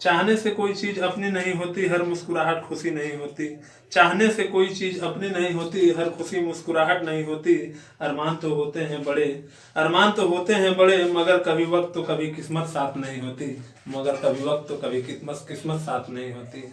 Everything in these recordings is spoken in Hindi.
चाहने से कोई चीज अपनी नहीं होती, हर मुस्कुराहट खुशी नहीं होती। चाहने से कोई चीज अपनी नहीं होती, हर खुशी मुस्कुराहट नहीं होती। अरमान तो होते हैं बड़े, अरमान तो होते हैं बड़े, मगर कभी वक्त तो कभी किस्मत साथ नहीं होती। मगर कभी वक्त तो कभी किस्मत साथ नहीं होती।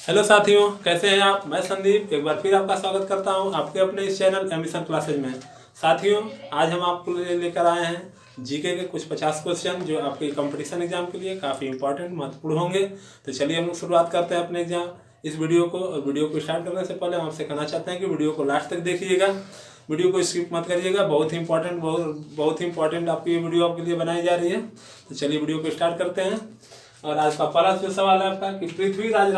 हेलो साथियों, कैसे हैं आप? मैं संदीप एक बार फिर आपका स्वागत करता हूं आपके अपने इस चैनल एम्बिशन क्लासेज में। साथियों, आज हम आपको लेकर आए हैं जीके के कुछ 50 क्वेश्चन जो आपके कंपटीशन एग्जाम के लिए काफ़ी इंपॉर्टेंट महत्वपूर्ण होंगे। तो चलिए हम लोग शुरुआत करते हैं अपने एग्जाम इस वीडियो को। और वीडियो को स्टार्ट करने से पहले हम आपसे कहना चाहते हैं कि वीडियो को लास्ट तक देखिएगा, वीडियो को स्किप मत करिएगा। बहुत ही इंपॉर्टेंट आपकी ये वीडियो आपके लिए बनाई जा रही है। तो चलिए वीडियो को स्टार्ट करते हैं। और आज का पहला जो सवाल है आपका कि पृथ्वीराज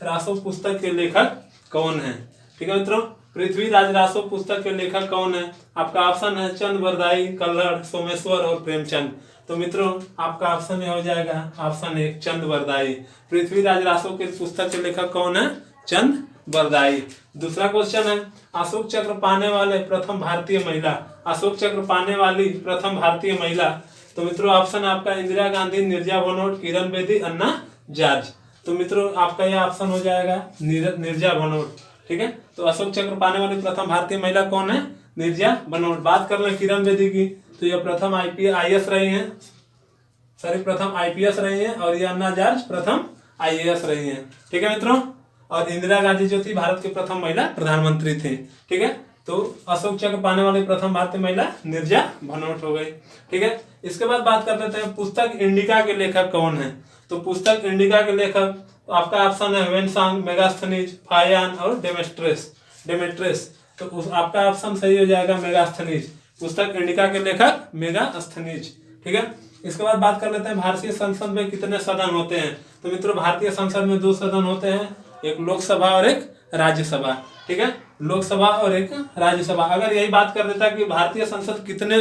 रासो पुस्तक के लेखक कौन है? ठीक है मित्रों, पृथ्वीराज रासो पुस्तक के लेखक कौन है? आपका ऑप्शन है चंद बरदाई, कल्हड़, सोमेश्वर और प्रेमचंद। तो मित्रों आपका ऑप्शन हो जाएगा ऑप्शन 1 चंद बरदाई। पृथ्वीराज रासो के पुस्तक के लेखक कौन है? चंद बरदाई। दूसरा क्वेश्चन है अशोक चक्र पाने वाले प्रथम भारतीय महिला। अशोक चक्र पाने वाली प्रथम भारतीय महिला। तो मित्रों ऑप्शन आपका इंदिरा गांधी, नीरजा भनोट, किरण बेदी, अन्ना जॉर्ज। तो मित्रों आपका यह ऑप्शन हो जाएगा नीरजा भनोट। ठीक है, तो अशोक चक्र पाने वाली प्रथम भारतीय महिला कौन है? नीरजा भनोट। बात कर लें किरण बेदी की, तो यह प्रथम आईपीएस रही हैं, प्रथम आईपीएस रही हैं। और ये अन्ना जॉर्ज प्रथम आईएएस रही हैं। ठीक है मित्रों, और इंदिरा गांधी जो थी भारत की प्रथम महिला प्रधानमंत्री थी। ठीक है, तो अशोक चक्र पाने वाली प्रथम भारतीय महिला नीरजा भनोट हो गई। ठीक है, इसके बाद बात कर लेते हैं पुस्तक इंडिका के लेखक कौन है? तो पुस्तक इंडिका के लेखक आपका ऑप्शन है वेनसांग, मेगास्थनीज, फायान और डेमेट्रेस। तो आपका ऑप्शन सही हो जाएगा मेगास्थनीज। पुस्तक इंडिका के लेखक मेगास्थनीज। ठीक है, इसके बाद बात कर लेते हैं भारतीय संसद में कितने सदन होते हैं? तो मित्रों भारतीय संसद में 2 सदन होते हैं, एक लोकसभा और एक राज्यसभा। ठीक है, लोकसभा और एक राज्यसभा। अगर यही बात कर देता कि भारतीय संसद कितने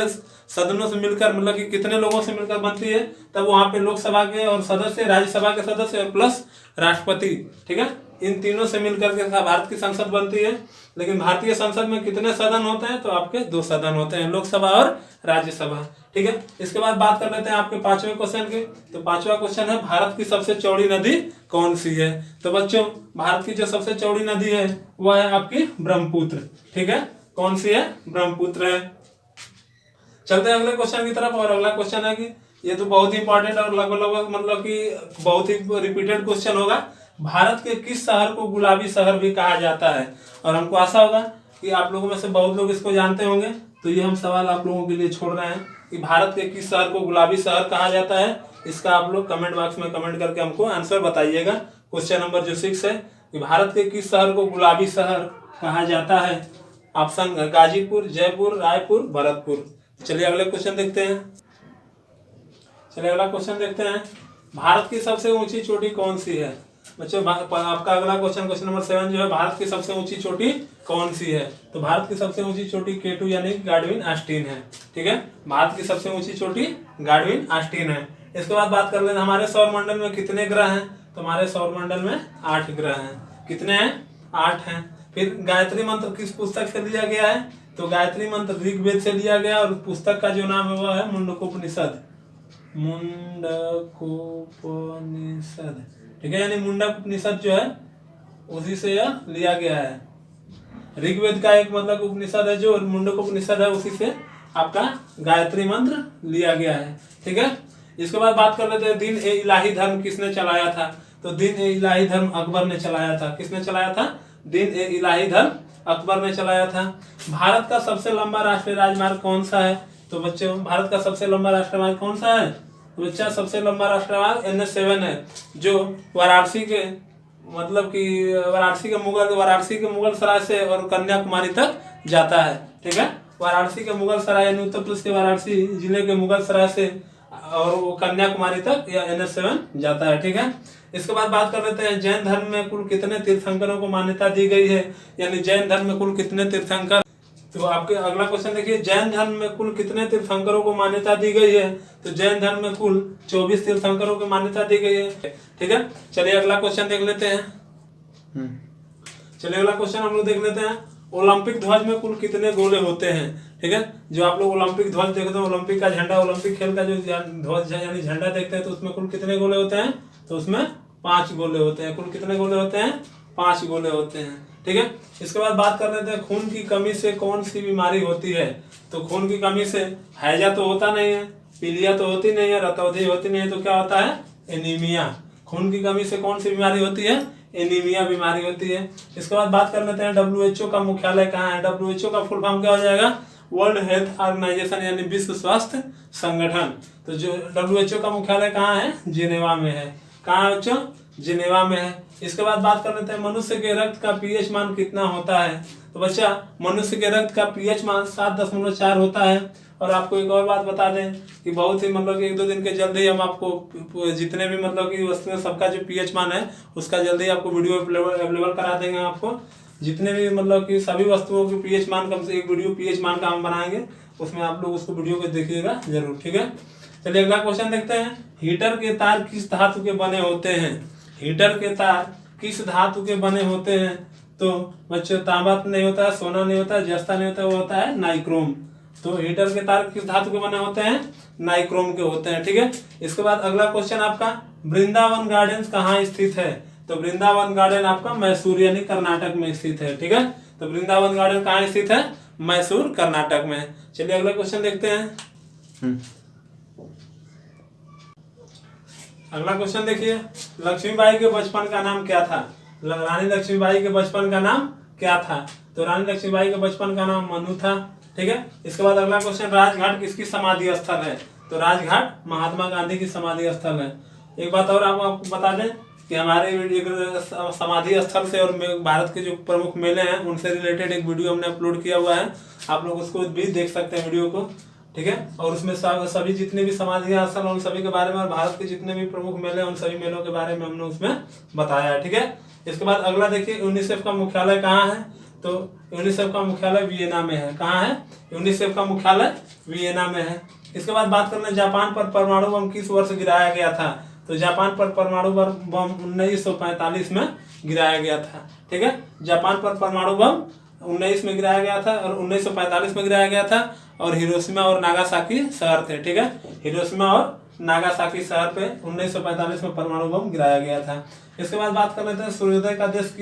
सदनों से मिलकर, मतलब कि कितने लोगों से मिलकर बनती है, तब वहां पे लोकसभा के और सदस्य, राज्यसभा के सदस्य और प्लस राष्ट्रपति, ठीक है, इन तीनों से मिलकर के भारत की संसद बनती है। लेकिन भारतीय संसद में कितने सदन होते हैं? तो आपके 2 सदन होते हैं, लोकसभा और राज्यसभा। ठीक है, इसके बाद बात कर लेते हैं आपके 5वें क्वेश्चन की। तो 5वां क्वेश्चन है भारत की सबसे चौड़ी नदी कौन सी है? तो बच्चों भारत की जो सबसे चौड़ी नदी है वह है आपकी ब्रह्मपुत्र। ठीक है, कौन सी है? ब्रह्मपुत्र है। चलते हैं अगले क्वेश्चन की तरफ। और अगला क्वेश्चन है कि ये तो बहुत ही इंपॉर्टेंट और लगभग मतलब कि बहुत ही रिपीटेड क्वेश्चन होगा। भारत के किस शहर को गुलाबी शहर भी कहा जाता है? और हमको आशा होगा कि आप लोगों में से बहुत लोग इसको जानते होंगे। तो ये हम सवाल आप लोगों के लिए छोड़ रहे हैं कि भारत के किस शहर को गुलाबी शहर कहा जाता है। इसका आप लोग कमेंट बॉक्स में कमेंट करके हमको आंसर बताइएगा। क्वेश्चन नंबर जो 6 है कि भारत के किस शहर को गुलाबी शहर कहा जाता है? ऑप्शन गाजीपुर, जयपुर, रायपुर, भरतपुर। चलिए अगले क्वेश्चन देखते हैं। भारत की सबसे ऊंची चोटी कौन सी है? बच्चों आपका अगला क्वेश्चन नंबर 7 जो है भारत की सबसे ऊंची चोटी कौन सी है? तो भारत की सबसे ऊंची चोटी K2 यानी गाडविन आस्टीन है। ठीक है, भारत की सबसे ऊंची चोटी गाडविन आस्टीन है। इसके बाद बात कर लेते हैं हमारे सौरमंडल में कितने ग्रह हैं? तो हमारे सौरमंडल में 8 ग्रह हैं। कितने हैं? 8 हैं। फिर गायत्री मंत्र किस पुस्तक से लिया गया है? तो गायत्री मंत्र ऋग्वेद से लिया गया और पुस्तक का जो नाम है वह है मुंडकोपनिषद। ठीक है, यानी मुंडक उपनिषद जो है उसी से यह लिया गया है। ऋग्वेद का एक मतलब उपनिषद है जो मुंडक उपनिषद है, उसी से आपका गायत्री मंत्र लिया गया है। ठीक है, इसके बाद बात कर लेते हैं दिन ए इलाही धर्म किसने चलाया था? तो दिन ए इलाही धर्म अकबर ने चलाया था। किसने चलाया था? दिन ए इलाही धर्म अकबर ने चलाया था। भारत का सबसे लंबा राष्ट्रीय राजमार्ग कौन सा है? तो बच्चों भारत का सबसे लंबा राष्ट्रीय मार्ग कौन सा है? बच्चा सबसे लंबा राष्ट्रीय मार्ग NH7 है, जो वाराणसी के मतलब कि वाराणसी के मुगल सराय से और कन्याकुमारी तक जाता है। ठीक है, वाराणसी के मुगल सराय यानी उत्तर प्रदेश के वाराणसी जिले के मुगल सराय से और वो कन्याकुमारी तक यह NH7 जाता है। ठीक है, इसके बाद बात कर लेते हैं जैन धर्म में कुल कितने तीर्थंकरों को मान्यता दी गई है? यानी जैन धर्म में कुल कितने तीर्थंकर? तो आपके अगला क्वेश्चन देखिए, जैन धर्म में कुल कितने तीर्थंकरों को मान्यता दी गई है? तो जैन धर्म में कुल 24 तीर्थंकरों को मान्यता दी गई है। ठीक है, चलिए अगला क्वेश्चन देख लेते हैं। हम लोग देख लेते हैं ओलंपिक ध्वज में कुल कितने गोले होते हैं? ठीक है, जो आप लोग ओलंपिक ध्वज देखते हैं, ओलंपिक का झंडा, ओलंपिक खेल का जो ध्वज यानी झंडा देखते हैं, तो उसमें कुल कितने गोले होते हैं? तो उसमें 5 गोले होते हैं। कुल कितने गोले होते हैं? 5 गोले होते हैं। ठीक है, इसके बाद बात कर लेते हैं खून की कमी से कौन सी बीमारी होती है? तो खून की कमी से हैजा तो होता नहीं है, पीलिया तो होती नहीं है, रतौंधी होती नहीं है, तो क्या होता है? एनीमिया। खून की कमी से कौन सी बीमारी होती है? एनीमिया बीमारी होती है। इसके बाद बात कर लेते हैं WHO का मुख्यालय कहाँ है? WHO का फुल फॉर्म क्या हो जाएगा? वर्ल्ड हेल्थ ऑर्गेनाइजेशन यानी विश्व स्वास्थ्य संगठन। तो जो WHO का मुख्यालय कहाँ है? जिनेवा में है। कहाँ है बच्चों? जिनेवा में है। इसके बाद बात कर लेते हैं मनुष्य के रक्त का पीएच मान कितना होता है? तो बच्चा मनुष्य के रक्त का पीएच मान 7.4 होता है। और आपको एक और बात बता दें कि बहुत ही मतलब कि 1-2 दिन के जल्द ही हम आपको जितने भी मतलब कि वस्तुएं सबका जो पीएच मान है उसका जल्दी ही आपको वीडियो अवेलेबल करा देंगे। आपको जितने भी मतलब कि सभी वस्तुओं की पीएच मान कम से एक वीडियो पीएच मान का हम बनाएंगे, उसमें आप लोग उसको वीडियो को देखिएगा जरूर। ठीक है, चलिए अगला क्वेश्चन देखते हैं। हीटर के तार किस धातु के बने होते हैं? हीटर के तार किस धातु के बने होते हैं? तो बच्चों तांबा नहीं होता है, सोना नहीं होता है, जस्ता नहीं होता है, वो होता है नाइक्रोम। तो हीटर के तार किस धातु के बने होते हैं? नाइक्रोम के होते हैं। ठीक है, इसके बाद अगला क्वेश्चन आपका, वृंदावन गार्डन कहाँ स्थित है? तो वृंदावन गार्डन आपका मैसूर यानी कर्नाटक में स्थित है। ठीक है, तो वृंदावन गार्डन कहाँ स्थित है? मैसूर कर्नाटक में। चलिए अगला क्वेश्चन देखते हैं। अगला क्वेश्चन देखिए, लक्ष्मीबाई के बचपन का नाम क्या था? रानी लक्ष्मीबाई के बचपन का नाम क्या था? तो रानी लक्ष्मीबाई के बचपन का नाम मनु था। ठीक है, इसके बाद अगला क्वेश्चन, राजघाट किसकी समाधि स्थल है? तो राजघाट महात्मा गांधी की समाधि स्थल है। एक बात और आपको बता दें कि हमारे समाधि स्थल से और भारत के जो प्रमुख मेले हैं उनसे रिलेटेड एक वीडियो हमने अपलोड किया हुआ है, आप लोग उसको भी देख सकते हैं वीडियो को। ठीक है, और उसमें सभी जितने भी समाधि स्थल उन सभी के बारे में और भारत के जितने भी प्रमुख मेले हैं उन सभी मेलों के बारे में हमने उसमें बताया है। ठीक है, इसके बाद अगला देखिए, यूनिसेफ का मुख्यालय कहाँ है? तो यूनिसेफ का मुख्यालय वियना में है। कहाँ है? यूनिसेफ का मुख्यालय वियना में है। इसके बाद बात करना, जापान पर परमाणु बम किस वर्ष गिराया गया था? तो जापान पर परमाणु बम 1945 में गिराया गया था। ठीक है, जापान पर परमाणु बम 19 में गिराया गया था और 1945 में गिराया गया था, और हिरोशिमा और नागासाकी शहर थे। ठीक है, हिरोशिमा और नागासाकी शहर पे 1945 में परमाणु बम गिराया गया था। इसके बाद बात कर लेते हैं, सूर्योदय का देश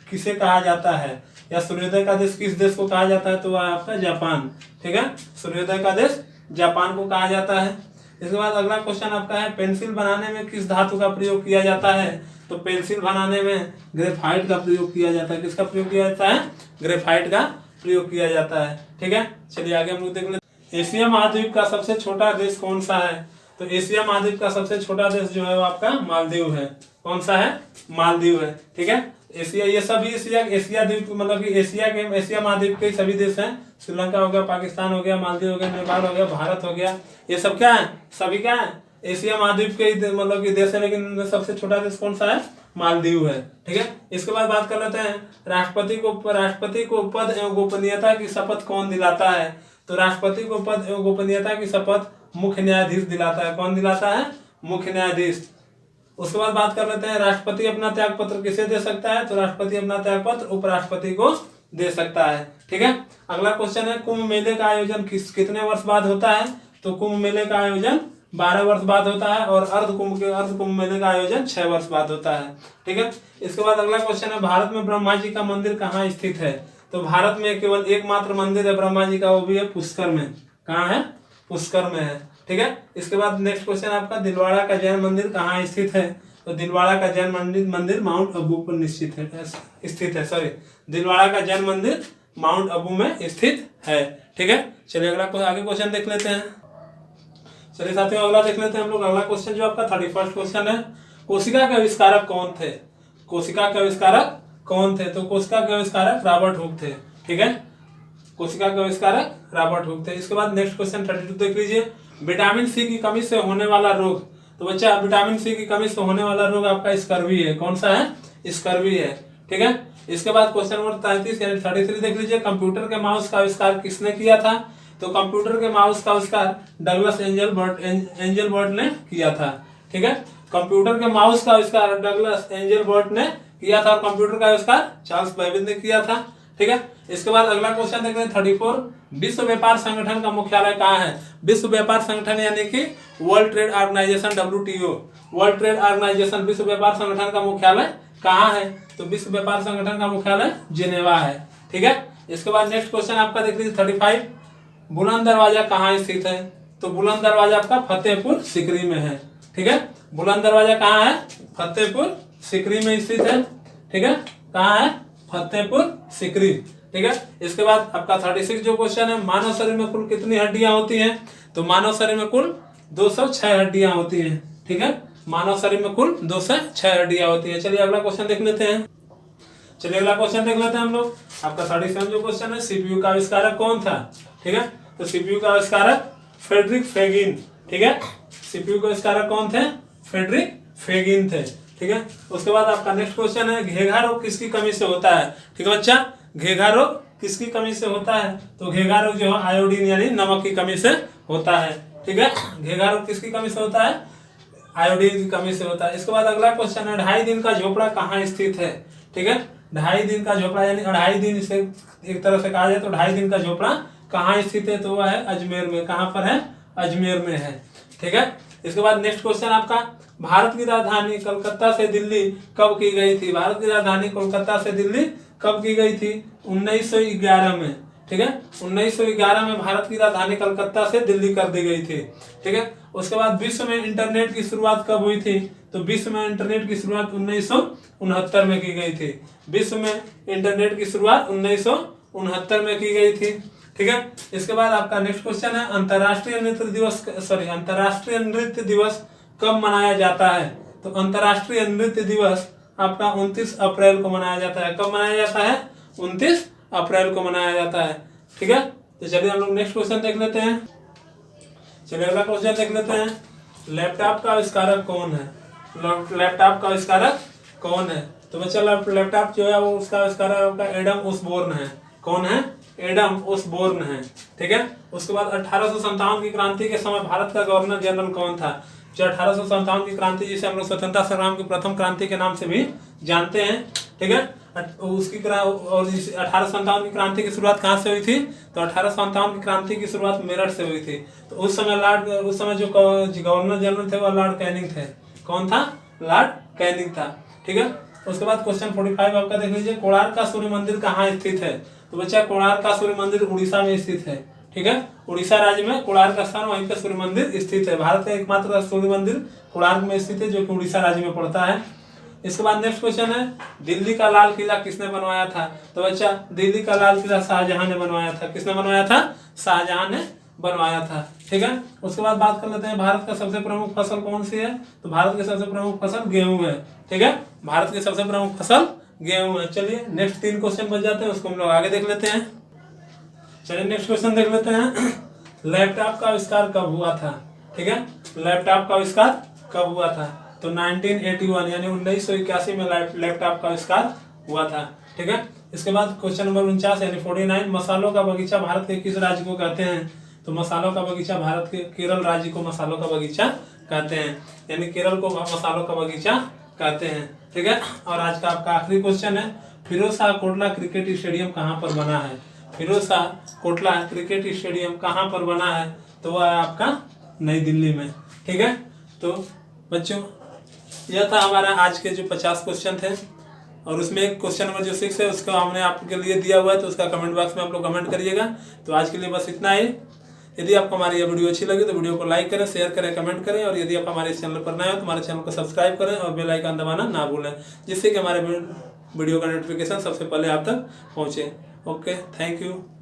किसे कहा जाता है, या सूर्योदय का देश किस देश को कहा जाता है? तो वह आपका जापान। ठीक है, सूर्योदय का देश जापान को कहा जाता है। इसके बाद अगला क्वेश्चन आपका है, पेंसिल बनाने में किस धातु का प्रयोग किया जाता है? तो पेंसिल बनाने में ग्रेफाइट का प्रयोग किया जाता है। किसका प्रयोग किया जाता है? ग्रेफाइट का प्रयोग किया जाता है। ठीक है, चलिए आगे हम लोग देख लेते हैं। एशिया महाद्वीप का सबसे छोटा देश कौन सा है? तो एशिया महाद्वीप का सबसे छोटा देश जो है वो आपका मालदीव है। कौन सा है? मालदीव है। ठीक है, एशिया, ये सभी एशिया द्वीप मतलब कि एशिया महाद्वीप के सभी देश हैं। श्रीलंका हो गया, पाकिस्तान हो गया, मालदीव हो गया, नेपाल हो गया, भारत हो गया, ये सब क्या है? सभी क्या है? एशिया महाद्वीप के मतलब कि देश है, लेकिन सबसे छोटा देश कौन सा है? मालदीव है। ठीक है, इसके बाद बात कर लेते हैं, राष्ट्रपति को पद एवं गोपनीयता की शपथ कौन दिलाता है? तो राष्ट्रपति को पद एवं गोपनीयता की शपथ मुख्य न्यायाधीश दिलाता है। कौन दिलाता है? मुख्य न्यायाधीश। उसके बाद बात कर लेते हैं, राष्ट्रपति अपना त्याग पत्र किसे दे सकता है? तो राष्ट्रपति अपना त्याग पत्र उपराष्ट्रपति को दे सकता है। ठीक है, अगला क्वेश्चन है, कुंभ मेले का आयोजन कितने वर्ष बाद होता है? तो कुंभ मेले का आयोजन 12 वर्ष बाद होता है, और अर्ध कुंभ मेले का आयोजन 6 वर्ष बाद होता है। ठीक है, इसके बाद अगला क्वेश्चन है, भारत में ब्रह्मा जी का मंदिर कहाँ स्थित है? तो भारत में केवल एकमात्र मंदिर है ब्रह्मा जी का, वो भी है पुष्कर में। कहाँ है? पुष्कर में है। ठीक है, इसके बाद नेक्स्ट क्वेश्चन आपका, दिलवाड़ा का जैन मंदिर कहाँ स्थित है? तो दिलवाड़ा का जैन मंदिर माउंट आबू पर स्थित है। सॉरी, दिलवाड़ा का जैन मंदिर माउंट आबू में स्थित है। ठीक है, चलिए आगे क्वेश्चन देख लेते हैं। चलिए साथियों, अगला देख लेते हैं हम लोग। अगला क्वेश्चन जो आपका 31st क्वेश्चन है, कोशिका के आविष्कारक कौन थे? कोशिका के आविष्कारक कौन थे? तो कोशिका के आविष्कारक रॉबर्ट हुक थे। ठीक है, कोशिका के आविष्कारक रॉबर्ट हुक थे। इसके बाद नेक्स्ट क्वेश्चन 32 देख लीजिए, विटामिन सी की कमी से होने वाला रोग। तो बच्चा विटामिन सी की कमी से होने वाला रोग आपका स्कर्वी है। कौन सा है? स्कर्वी है। ठीक है, इसके बाद क्वेश्चन नंबर 33 यानी 33 देख लीजिए, कंप्यूटर के माउस का आविष्कार किसने किया था? तो कंप्यूटर के माउस का आविष्कार डगलस एंजलबर्ट ने किया था। ठीक है, कंप्यूटर के माउस का आविष्कार डगलस एंजलबर्ट ने किया था, और कंप्यूटर का आविष्कार चार्ल्स बेबेज ने किया था। ठीक है। इसके बाद अगला क्वेश्चन देख रहे हैं 34। विश्व व्यापार संगठन का मुख्यालय कहाँ है? विश्व व्यापार संगठन यानी कि world trade organisation WTO, world trade organisation, विश्व व्यापार संगठन का मुख्यालय कहाँ है? तो विश्व व्यापार संगठन का मुख्यालय जिनेवा है, ठीक है। इसके बाद नेक्स्ट क्वेश्चन आपका देख लीजिए 35। बुलंद दरवाजा कहाँ स्थित है? तो बुलंद दरवाजा आपका फतेहपुर सीकरी में है, ठीक है। बुलंद दरवाजा कहाँ है? फतेहपुर सीकरी में स्थित है, ठीक है। कहाँ है? फतेहपुर सीकरी, ठीक है। इसके बाद आपका 36 जो क्वेश्चन है, मानव शरीर में कुल कितनी हड्डियां होती हैं? तो मानव शरीर में कुल 206 हड्डियां होती हैं, ठीक है। मानव शरीर में कुल 206 हड्डियां होती हैं। चलिए अगला क्वेश्चन देख लेते हैं। चलिए अगला क्वेश्चन देख लेते हैं हम लोग। आपका 37 जो क्वेश्चन है, सीपीयू का आविष्कारक कौन था? ठीक है, तो सीपीयू का आविष्कारक फ्रेडरिक फेगिन, ठीक है। सीपीयू का आविष्कारक कौन थे? फ्रेडरिक फेगिन थे, ठीक है। उसके बाद आपका नेक्स्ट क्वेश्चन है, घेघा रोग किसकी कमी से होता है? ठीक है बच्चा, घेघा रोग किसकी कमी से होता है? तो घेघा रोग जो है आयोडीन यानी नमक की कमी से होता है, ठीक है। घेघा रोग किसकी कमी से होता है? आयोडीन की कमी से होता है। इसके बाद अगला क्वेश्चन है, 2.5 दिन का झोपड़ा कहाँ स्थित है? ठीक है, 2.5 दिन का झोपड़ा यानी 2.5 दिन, इसे एक तरह से कहा जाए तो 2.5 दिन का झोपड़ा कहाँ स्थित है? तो वह है अजमेर में। कहाँ पर है? अजमेर में है, ठीक है। इसके बाद नेक्स्ट क्वेश्चन आपका, भारत की राजधानी कोलकाता से दिल्ली कब की गई थी? भारत की राजधानी कोलकाता से दिल्ली कब की गई थी? 1911 में, ठीक है। 1911 में भारत की राजधानी कलकत्ता से दिल्ली कर दी गई थी, ठीक है। उसके बाद विश्व में इंटरनेट की शुरुआत कब हुई थी? तो विश्व में इंटरनेट की शुरुआत 1969 में की गई थी। विश्व में इंटरनेट की शुरुआत 1969 में की गई थी, ठीक है। इसके बाद आपका नेक्स्ट क्वेश्चन है, अंतर्राष्ट्रीय नृत्य दिवस कब मनाया जाता है? तो अंतर्राष्ट्रीय नृत्य दिवस आपका 29 अप्रैल को मनाया जाता है। कब मनाया जाता है? 29 अप्रैल को मनाया जाता है, ठीक है। तो चलिए हम लोग नेक्स्ट क्वेश्चन देख लेते हैं। चलिए अगला क्वेश्चन देख लेते हैं, लैपटॉप का आविष्कारक कौन है? लैपटॉप का आविष्कारक कौन है? तो बच्चा लैपटॉप जो है वो उसका आविष्कारक आपका एडम ओसबोर्न है। कौन है? एडम ओसबोर्न है, ठीक है। उसके बाद 1857 की क्रांति के समय भारत का गवर्नर जनरल कौन था? जो 1857 की क्रांति, जिसे हम लोग स्वतंत्रता संग्राम की प्रथम क्रांति के नाम से भी जानते हैं, ठीक है। उसकी और 1857 की क्रांति की शुरुआत कहाँ से हुई थी? तो 1857 की क्रांति की शुरुआत मेरठ से हुई थी। तो उस समय जो गवर्नर जनरल थे वह लॉर्ड कैनिंग थे। कौन था? लॉर्ड कैनिंग था, ठीक है। उसके बाद क्वेश्चन 45 आपका देख लीजिए, कोणार्क का सूर्य मंदिर कहाँ स्थित है? तो बच्चा कोणार्क का सूर्य मंदिर उड़ीसा में स्थित है, ठीक है। उड़ीसा राज्य में कोणार्क स्थान, वहीं पे सूर्य मंदिर स्थित है। भारत का एकमात्र सूर्य मंदिर कोणार्क में स्थित है, जो कि उड़ीसा राज्य में पड़ता है। इसके बाद नेक्स्ट क्वेश्चन है, दिल्ली का लाल किला किसने बनवाया था? तो बच्चा, दिल्ली का लाल किला शाहजहां ने बनवाया था। किसने बनवाया था? शाहजहां ने बनवाया था, ठीक है। उसके बाद बात कर लेते हैं, भारत का सबसे प्रमुख फसल कौन सी है? तो भारत की सबसे प्रमुख फसल गेहूं है, ठीक है। भारत की सबसे प्रमुख फसल गेहूं है। चलिए नेक्स्ट 3 क्वेश्चन बच जाते हैं, उसको हम लोग आगे देख लेते हैं। चलिए नेक्स्ट क्वेश्चन देख लेते हैं, लैपटॉप का आविष्कार कब हुआ था? ठीक है, लैपटॉप का आविष्कार कब हुआ था? तो 1981 यानी 1981 में लैपटॉप का आविष्कार हुआ था, ठीक है। इसके बाद क्वेश्चन नंबर 49 यानी 49, मसालों का बगीचा भारत के किस राज्य को कहते हैं? तो मसालों का बगीचा भारत के केरल राज्य को मसालों का बगीचा कहते हैं, यानी केरल को मसालों का बगीचा कहते हैं, ठीक है। और आज का आपका आखिरी क्वेश्चन है, फिरोज शाह कोटला क्रिकेट स्टेडियम कहाँ पर बना है? फिरोज शाह कोटला क्रिकेट स्टेडियम कहाँ पर बना है? तो वह है आपका नई दिल्ली में, ठीक है। तो बच्चों, यह था हमारा आज के जो 50 क्वेश्चन थे, और उसमें एक क्वेश्चन नंबर जो 6 है उसका हमने आपके लिए दिया हुआ है, तो उसका कमेंट बॉक्स में आप लोग कमेंट करिएगा। तो आज के लिए बस इतना ही। यदि आपको हमारी यह वीडियो अच्छी लगी तो वीडियो को लाइक करें, शेयर करें, कमेंट करें, और यदि आप हमारे चैनल पर नए हो तो हमारे चैनल को सब्सक्राइब करें और बेल आइकन दबाना ना भूलें, जिससे कि हमारे वीडियो का नोटिफिकेशन सबसे पहले आप तक पहुँचे। Okay, thank you.